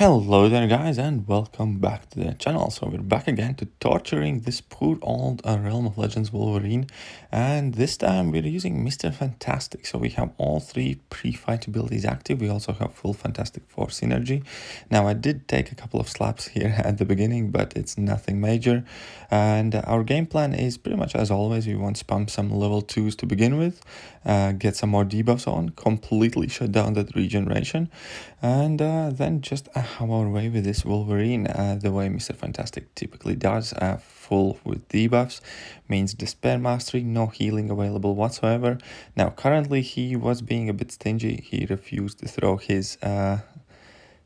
Hello there guys and welcome back to the channel. So we're back again to torturing this poor old Realm of Legends Wolverine, and this time we're using Mr. Fantastic. So we have all three pre-fight abilities active. We also have full Fantastic Force synergy. Now I did take a couple of slaps here at the beginning, but it's nothing major, and our game plan is pretty much as always. We want to spam some level 2s to begin with, get some more debuffs on, completely shut down that regeneration, and then just have our way with this Wolverine the way Mr. Fantastic typically does. Full with debuffs means Despair Mastery, no healing available whatsoever. Now currently he was being a bit stingy. He refused to throw his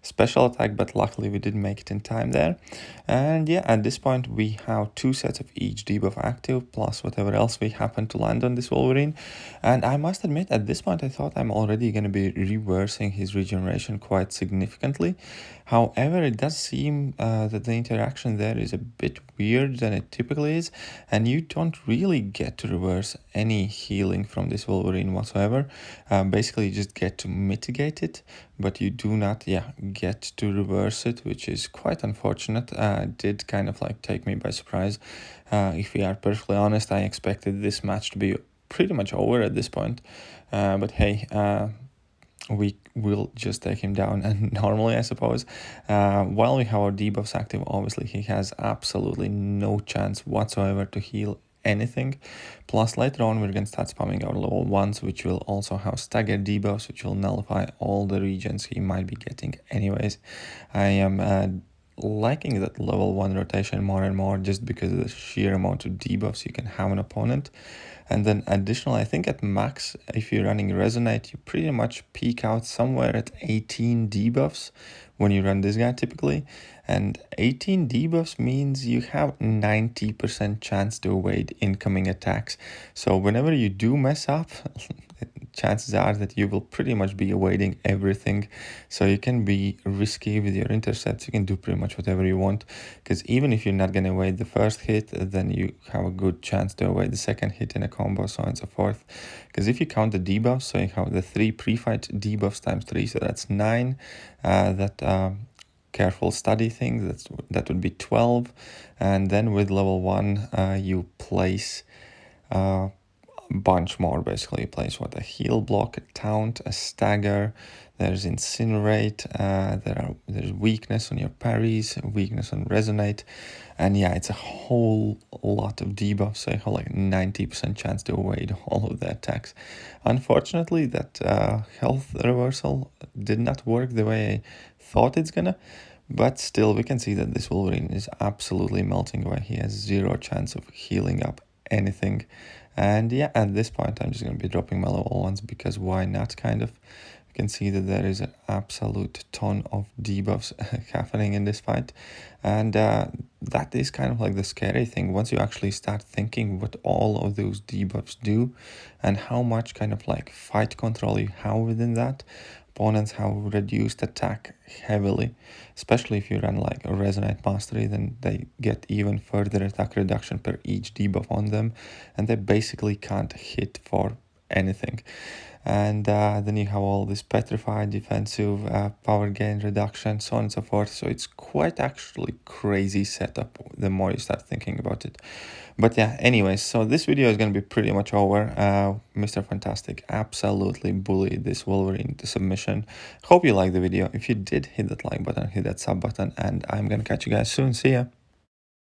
special attack, but luckily we did make it in time there. And yeah, at this point we have two sets of each debuff active plus whatever else we happen to land on this Wolverine. And I must admit, at this point I thought I'm already going to be reversing his regeneration quite significantly. However, it does seem that the interaction there is a bit weird than it typically is, and you don't really get to reverse any healing from this Wolverine whatsoever. Basically you just get to mitigate it, but you do not get to reverse it, which is quite unfortunate. It did kind of like take me by surprise. If we are perfectly honest, I expected this match to be pretty much over at this point, but hey, we will just take him down. And normally, I suppose, while we have our debuffs active, obviously he has absolutely no chance whatsoever to heal anything. Plus later on we're going to start spamming our level 1s, which will also have staggered debuffs, which will nullify all the regions he might be getting anyways. I am liking that level 1 rotation more and more, just because of the sheer amount of debuffs you can have an opponent. And then additionally, I think at max, if you're running Resonate, you pretty much peak out somewhere at 18 debuffs when you run this guy typically. And 18 debuffs means you have 90% chance to evade incoming attacks. So whenever you do mess up, chances are that you will pretty much be evading everything. So you can be risky with your intercepts. You can do pretty much whatever you want, because even if you're not going to evade the first hit, then you have a good chance to evade the second hit in a combo, so on and so forth. Because if you count the debuffs, so you have the 3 pre-fight debuffs times 3, so that's 9. Careful study thing, that would be 12. And then with level 1, you place bunch more. Basically you place a heal block, a taunt, a stagger, there's incinerate, there's weakness on your parries, weakness on resonate, and yeah, it's a whole lot of debuffs. So you have like 90% chance to evade all of the attacks. Unfortunately, that health reversal did not work the way I thought it's gonna, but still we can see that this Wolverine is absolutely melting away. He has zero chance of healing up anything. And yeah, at this point I'm just going to be dropping my level 1s, because why not, kind of. You can see that there is an absolute ton of debuffs happening in this fight, and that is kind of like the scary thing. Once you actually start thinking what all of those debuffs do and how much kind of like fight control you have within that, opponents have reduced attack heavily, especially if you run like a Resonate Mastery. Then they get even further attack reduction per each debuff on them, and they basically can't hit for anything. And then you have all this petrified, defensive, power gain reduction, so on and so forth. So it's quite actually crazy setup the more you start thinking about it. But yeah, anyways, so this video is going to be pretty much over. Mr. Fantastic absolutely bullied this Wolverine to submission. Hope you liked the video. If you did, hit that like button, hit that sub button, and I'm going to catch you guys soon. See ya.